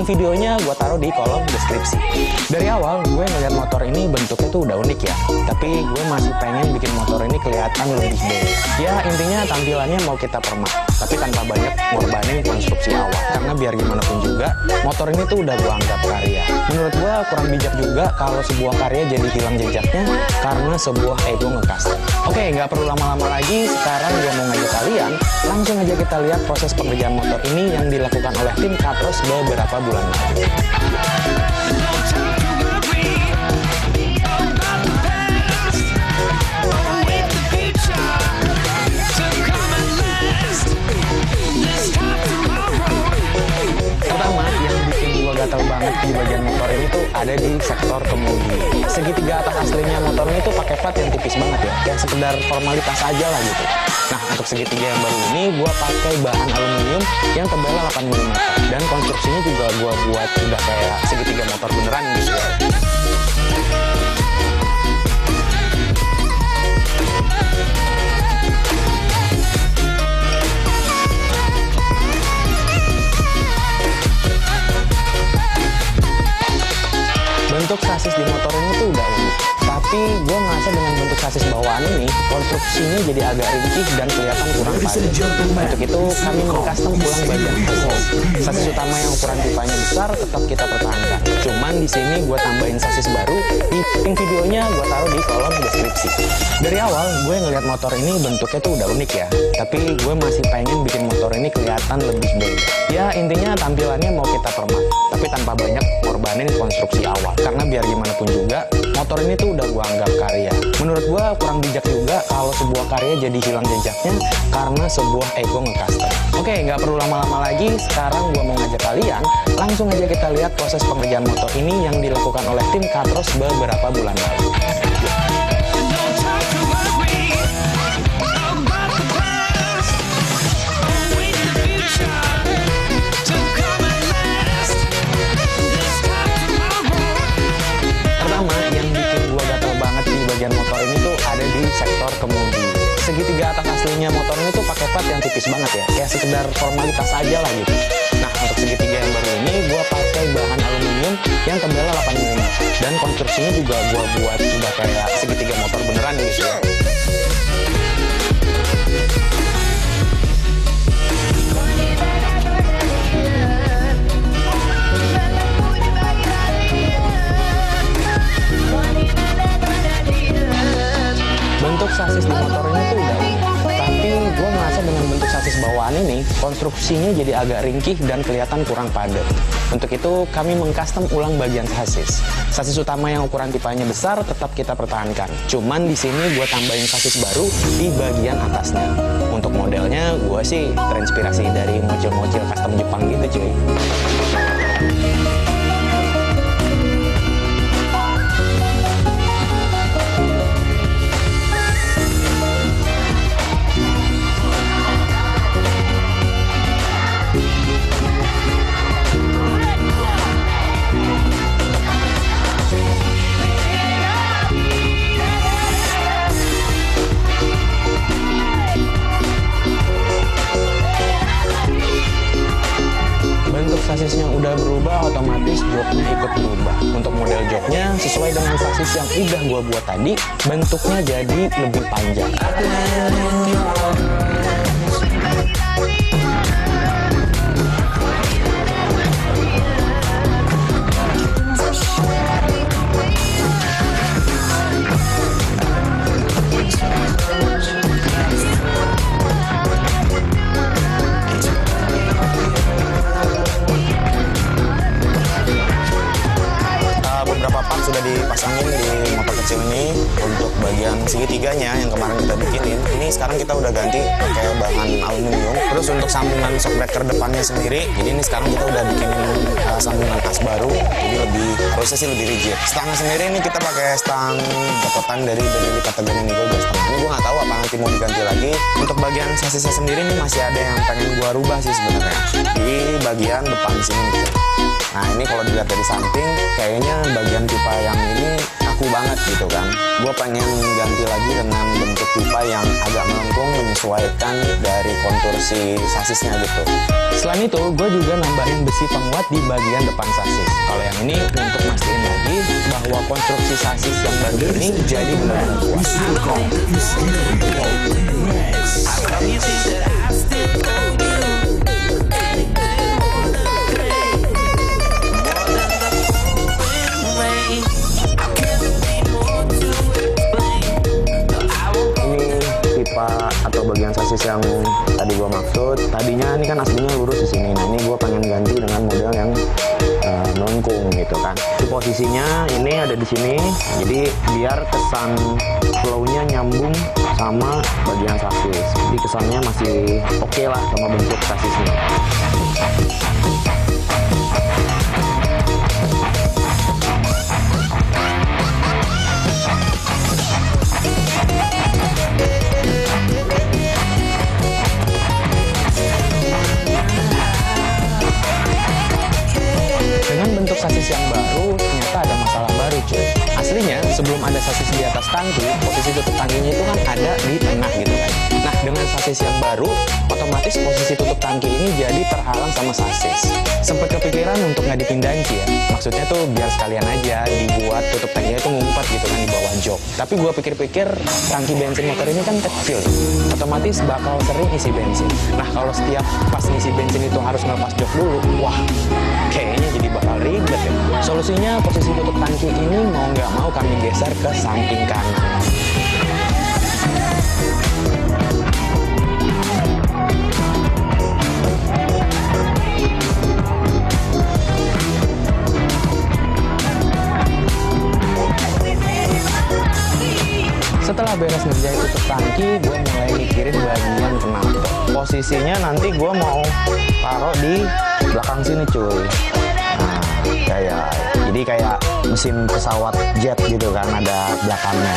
videonya gue taruh di kolom deskripsi. Dari awal gue ngeliat motor ini bentuknya tuh udah unik ya, tapi gue masih pengen bikin motor ini kelihatan lebih bold. Ya intinya tampilannya mau kita permak, tapi tanpa banyak ngorbanin konstruksi awal. Karena biar gimana pun juga, motor ini tuh udah gue anggap karya. Menurut gue kurang bijak juga kalau sebuah karya jadi hilang jejaknya karena sebuah ego nge-custom. Oke, nggak perlu lama-lama lagi, sekarang gue mau ngajak kalian langsung aja kita lihat proses pengerjaan motor ini yang dilakukan oleh tim Katros beberapa bulan lalu. Pertama, yang bikin gue gatel banget di bagian motor ini tuh ada di sektor kemudi. Segitiga atas aslinya motor ini tuh pakai plat yang tipis banget ya, yang sekedar formalitas aja lah gitu. Nah, untuk segitiga yang baru ini gue pakai bahan aluminium yang tebalnya 8 mm dan konstruksinya juga gue buat udah kayak segitiga motor beneran gitu ya. Bentuk sasis di motor ini tuh udah unik, tapi gue ngerasa dengan bentuk sasis bawaan ini konstruksinya jadi agak ringkih dan kelihatan kurang padat. Untuk itu kami mengcustom ulang bagian sasis. Sasis utama yang ukuran pipanya besar tetap kita pertahankan. Cuman di sini gue tambahin sasis baru. Di link videonya gue taruh di kolom deskripsi. Dari awal gue ngeliat motor ini bentuknya tuh udah unik ya, tapi gue masih pengen bikin motor ini kelihatan lebih bold. Ya intinya tampilannya mau kita permak, tapi tanpa banyak ngorbanin konstruksi awal. Karena biar gimana pun juga, motor ini tuh udah gue anggap karya. Menurut gue kurang bijak juga kalau sebuah karya jadi hilang jejaknya karena sebuah ego nge-custom. Oke, nggak perlu lama-lama lagi, sekarang gue mau ngajak kalian langsung aja kita lihat proses pengerjaan motor ini yang dilakukan oleh tim Katros beberapa bulan lalu. Motor ini tuh ada di sektor kemudi. Segitiga atas aslinya motor ini tuh pakai plat yang tipis banget ya, kayak sekedar formalitas aja lah gitu. Nah, untuk segitiga yang baru ini gue pakai bahan aluminium yang tebalnya 8 mm dan konstruksinya juga gue buat udah kayak segitiga motor beneran gitu ya. Bentuk sasis di motor ini tuh udah unik, tapi gue ngerasa dengan bentuk sasis bawaan ini konstruksinya jadi agak ringkih dan kelihatan kurang padat. Untuk itu kami mengcustom ulang bagian sasis. Sasis utama yang ukuran pipanya besar tetap kita pertahankan. Cuman di sini gue tambahin sasis baru di bagian atasnya. Untuk modelnya gue sih terinspirasi dari mobil-mobil custom Jepang gitu cuy. Sasisnya udah berubah, otomatis joknya ikut berubah. Untuk model joknya sesuai dengan sasis yang udah gua buat tadi, bentuknya jadi lebih panjang. Sudah dipasangin di motor kecil ini. Untuk bagian segitiganya yang kemarin kita bikinin, ini sekarang kita udah ganti pakai bahan aluminium. Terus untuk sambungan shockbreaker depannya sendiri, jadi ini sekarang kita udah bikinin sambungan as baru, jadi harusnya sih lebih rigid. Stangnya sendiri ini kita pakai stang dapetan dari Benelli Patagonia Nickel 2,5. Ini gue nggak tahu apa nanti mau diganti lagi. Untuk bagian sasisnya sendiri ini masih ada yang pengen gue rubah sih sebenarnya di bagian depan sini gitu. Nah ini kalau dilihat dari samping, kayaknya bagian pipa yang ini kaku banget gitu kan. Gue pengen ganti lagi dengan bentuk pipa yang agak melengkung menyesuaikan dari kontur si sasisnya gitu. Selain itu, gue juga nambahin besi penguat di bagian depan sasis. Kalau yang ini untuk mastiin lagi bahwa konstruksi sasis yang baru ini jadi benar-benar kuat. Atau bagian sasis yang tadi gua maksud, tadinya ini kan aslinya lurus di sini. Nah ini gua pengen ganti dengan model yang melengkung gitu kan. Di posisinya ini ada di sini, jadi biar kesan flow-nya nyambung sama bagian sasis. Jadi kesannya masih oke lah sama bentuk sasisnya. Bentuk sasis yang baru ternyata ada masalah baru cuy. Aslinya sebelum ada sasis di atas tangki, posisi tutup tangkinya itu kan ada di tengah gitu kan. Nah dengan sasis yang baru, otomatis posisi tutup tangki ini jadi terhalang sama sasis. Sempet kepikiran untuk nggak dipindahin sih ya. Maksudnya tuh biar sekalian aja dibuat tutup tangkinya itu ngumpet gitu kan di bawah jok. Tapi gua pikir-pikir tangki bensin motor ini kan kecil, otomatis bakal sering isi bensin. Nah kalau setiap pas ngisi bensin itu harus ngelepas jok dulu, wah kayaknya jadi bakal ribet ya. Solusinya posisi tutup tangki ini mau nggak mau kami geser ke samping kanan. Setelah beres ngerjain tutup tangki, gue mulai mikirin bagian knalpot. Posisinya nanti gue mau taruh di belakang sini cuy. Nah, jadi kayak mesin pesawat jet gitu kan, ada belakangnya.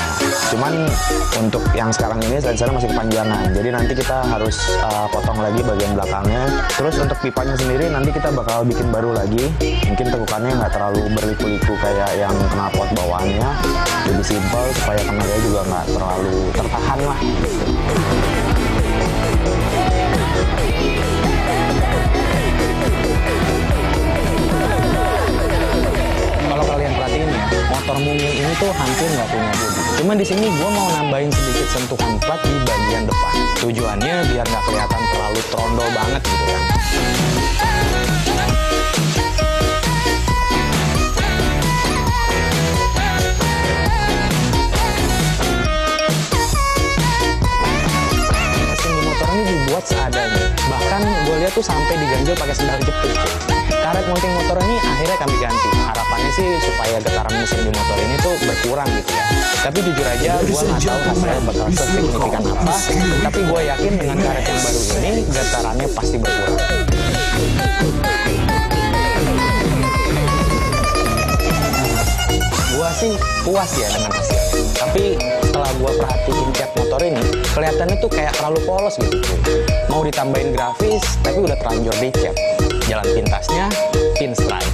Cuman untuk yang sekarang ini sensornya masih kepanjangan, jadi nanti kita harus potong lagi bagian belakangnya. Terus untuk pipanya sendiri nanti kita bakal bikin baru lagi. Mungkin tekukannya nggak terlalu berliku-liku kayak yang knalpot bawaannya, lebih simpel supaya tenaganya juga nggak terlalu tertahan lah. Kalau kalian perhatiin ya, motor mungil ini tuh hampir nggak punya bodi. Cuman di sini gue mau nambahin sedikit sentuhan plat di bagian depan. Tujuannya biar nggak kelihatan terlalu trondol banget gitu kan. Mesin di motor ini dibuat seadanya. Bahkan gue lihat tuh sampai diganjel pakai sendal jepit. Karet mounting motor ini akhirnya kami ganti. Harapannya sih supaya getaran mesin di motor ini tuh berkurang gitu ya. Tapi jujur aja gue nggak tahu hasilnya bakal sesignifikan apa. Tapi gue yakin dengan karet yang baru ini getarannya pasti berkurang. Gue sih puas ya dengan hasilnya. Tapi setelah gue perhatiin cat motor ini, kelihatannya tuh kayak terlalu polos gitu. Mau ditambahin grafis, tapi udah terlanjur dicat. Jalan pintasnya pinstripe.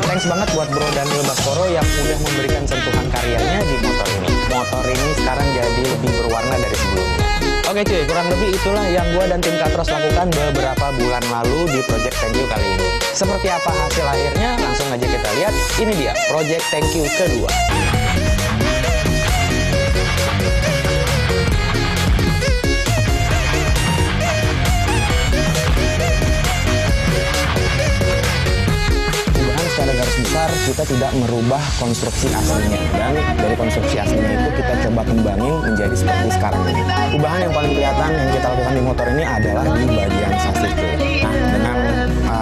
Thanks banget buat Bro Daniel Baskoro yang udah memberikan sentuhan karyanya di motor ini. Motor ini sekarang jadi lebih berwarna dari sebelumnya. Oke cuy, kurang lebih itulah yang gue dan tim Katros lakukan beberapa bulan lalu di Project Thank You kali ini. Seperti apa hasil akhirnya? Langsung aja kita lihat. Ini dia Project Thank You kedua. Secara garis besar kita tidak merubah konstruksi aslinya, dan dari konstruksi aslinya itu kita coba kembangin menjadi seperti sekarang ini. Perubahan yang paling kelihatan yang kita lakukan di motor ini adalah di bagian sasis tuh. Nah dengan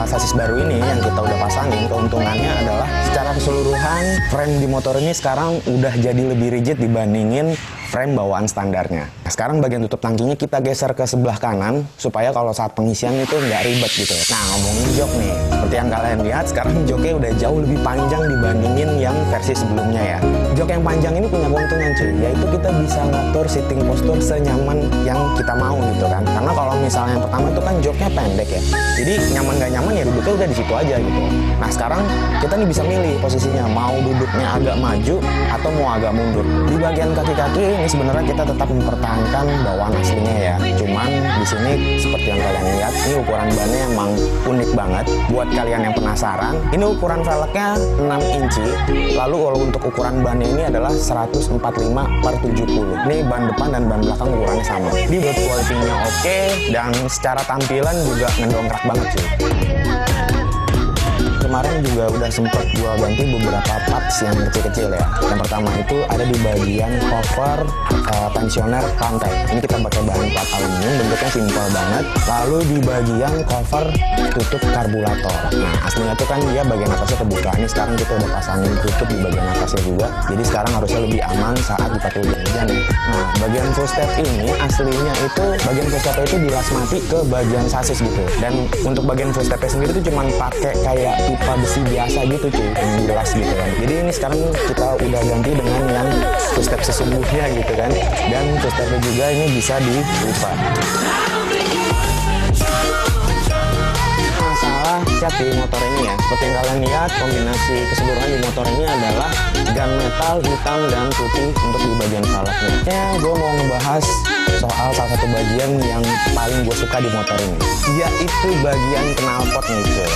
sasis baru ini yang kita udah pasangin, keuntungannya adalah secara keseluruhan frame di motor ini sekarang udah jadi lebih rigid dibandingin frame bawaan standarnya. Nah, sekarang bagian tutup tangkinya kita geser ke sebelah kanan supaya kalau saat pengisian itu nggak ribet gitu. Nah ngomongin jok nih, Seperti yang kalian lihat, sekarang joknya udah jauh lebih panjang dibandingin yang versi sebelumnya ya. Jok yang panjang ini punya keuntungan cuy, yaitu kita bisa ngatur sitting postur senyaman yang kita mau gitu kan. Karena kalau misalnya yang pertama itu kan joknya pendek ya, jadi nyaman gak nyaman ya duduknya udah di situ aja gitu. Nah sekarang kita nih bisa milih posisinya, mau duduknya agak maju atau mau agak mundur. Di bagian kaki-kaki ini sebenarnya kita tetap mempertahankan bawaan aslinya ya. Cuman di sini seperti yang kalian lihat, ini ukuran bannya emang unik banget. Buat kalian yang penasaran, ini ukuran velgnya 6 inci. Lalu kalau untuk ukuran bannya ini adalah 145/70. Ini ban depan dan ban belakang ukurannya sama. Di build quality-nya oke, dan secara tampilan juga ngedongkrak banget sih. Kemarin juga udah sempet gua ganti beberapa parts yang kecil-kecil ya. Yang pertama itu ada di bagian cover tensioner rantai. Ini kita pakai bahan plat aluminium, bentuknya simpel banget. Lalu di bagian cover tutup karburator. Nah aslinya itu kan dia bagian atasnya kebuka. Ini sekarang kita udah pasangin tutup di bagian atasnya juga. Jadi sekarang harusnya lebih aman saat dipakai hujan-hujan ya. Nah bagian full step ini aslinya itu bagian full step itu dilas mati ke bagian sasis gitu. Dan untuk bagian full stepnya sendiri itu cuman pakai kayak pipa besi biasa gitu cuy, yang dilas gitu kan. Jadi ini sekarang kita udah ganti dengan yang full step sesungguhnya gitu kan. Dan full stepnya juga ini bisa dilipat. Masalah cat di motor ini ya, seperti yang kalian lihat, kombinasi keseluruhan di motor ini adalah gunmetal hitam dan putih untuk di bagian velgnya. Ya, gue mau ngebahas soal salah satu bagian yang paling gue suka di motor ini, yaitu bagian knalpot nih cuy.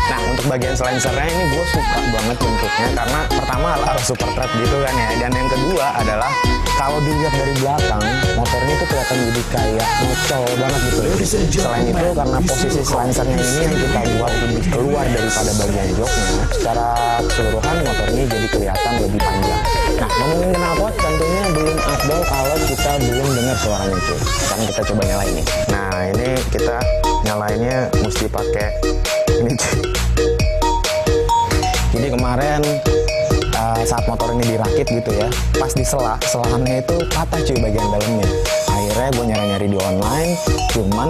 Nah untuk bagian silencernya ini gue suka banget bentuknya, karena pertama arah super trap gitu kan ya, dan yang kedua adalah kalau dilihat dari belakang motor ini tuh kelihatan jadi kayak ngocol banget gitu. Selain itu karena posisi silencernya ini yang kita buat lebih keluar daripada bagian joknya, secara keseluruhan motor ini jadi kelihatan lebih panjang. Nah ngomongin knalpot tentunya belum afdol kalau kita belum dengar suaranya cuy. Sekarang kita coba nyalain nih. Nah ini kita nyalainnya mesti pakai ini cuy. Jadi kemarin saat motor ini dirakit gitu ya, pas selahannya itu patah cuy bagian dalamnya. Akhirnya gue nyari-nyari di online, cuman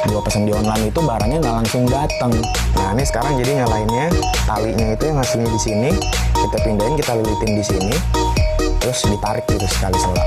gue pesen di online itu barangnya nggak langsung datang. Nah ini sekarang jadi nyalainnya, talinya itu yang aslinya di sini, kita pindahin, kita lilitin di sini, terus ditarik gitu sekali sela.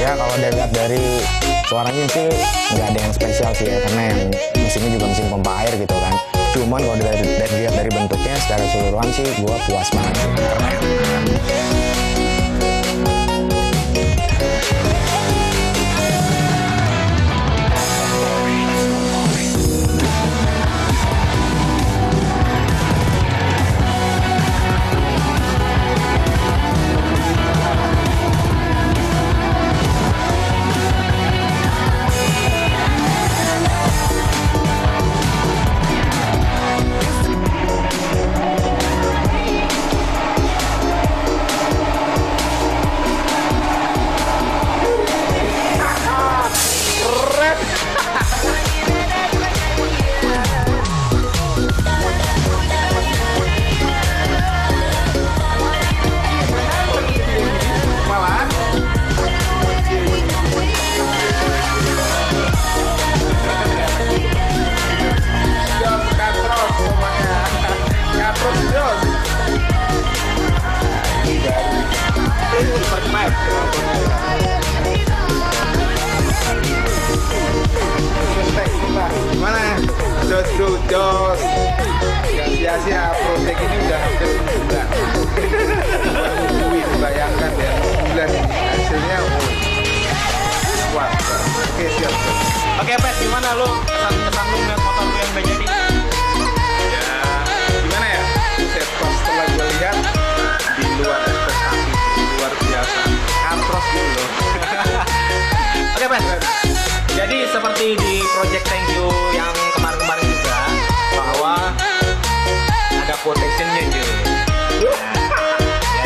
Ya kalau dilihat dari suaranya sih nggak ada yang spesial sih ya, karena yang mesinnya juga mesin pompa air gitu kan. Cuman kalau dilihat dari bentuknya secara keseluruhan sih gue puas banget sih. Gimana? Jos. Gak sia-sia, project ini udah hampir sebulan. Bayangkan ya, sebulan ini hasilnya kuat. Oke, siap. Oke, Pet, gimana lu? Kesan lu ngeliat motor lu yang udah jadi? Ya, gimana ya? Setelah gue lihat, di luar ekspektasi, luar biasa. Katros gitu loh. Oke, Pet. Jadi seperti di Project Thank You yang kemarin-kemarin juga, bahwa ada quotation-nya juga.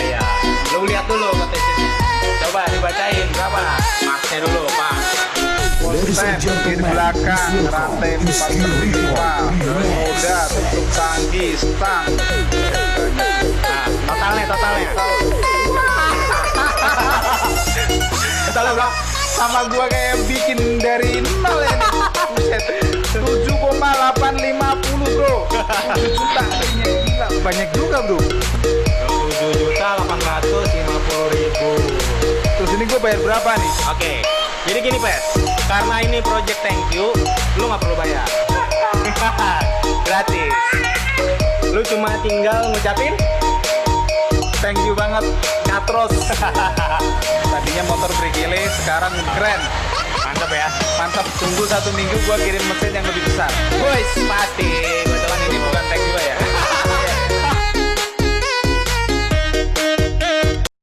Ya. Lu lihat dulu quotation-nya. Coba dibacain berapa? Marksnya dulu, Pak. Sen di belakang, rantai 45, roda, tutup tangki, stang. Nah, totalnya. Salah bang, sama gua kayak bikin dari nol ya nih. Buset, 7,850 bro. 7 juta, gila. Banyak juga bro. 7.850.000. Terus ini gua bayar berapa nih? Oke, jadi gini Pes, karena ini project thank you, lu nggak perlu bayar. Gratis. Lu cuma tinggal ngucapin Thank you banget, Katros. Tadinya motor bergele, sekarang keren. mantap ya. Mantap, tunggu 1 minggu gua kirim mesin yang lebih besar. Boys, pasti.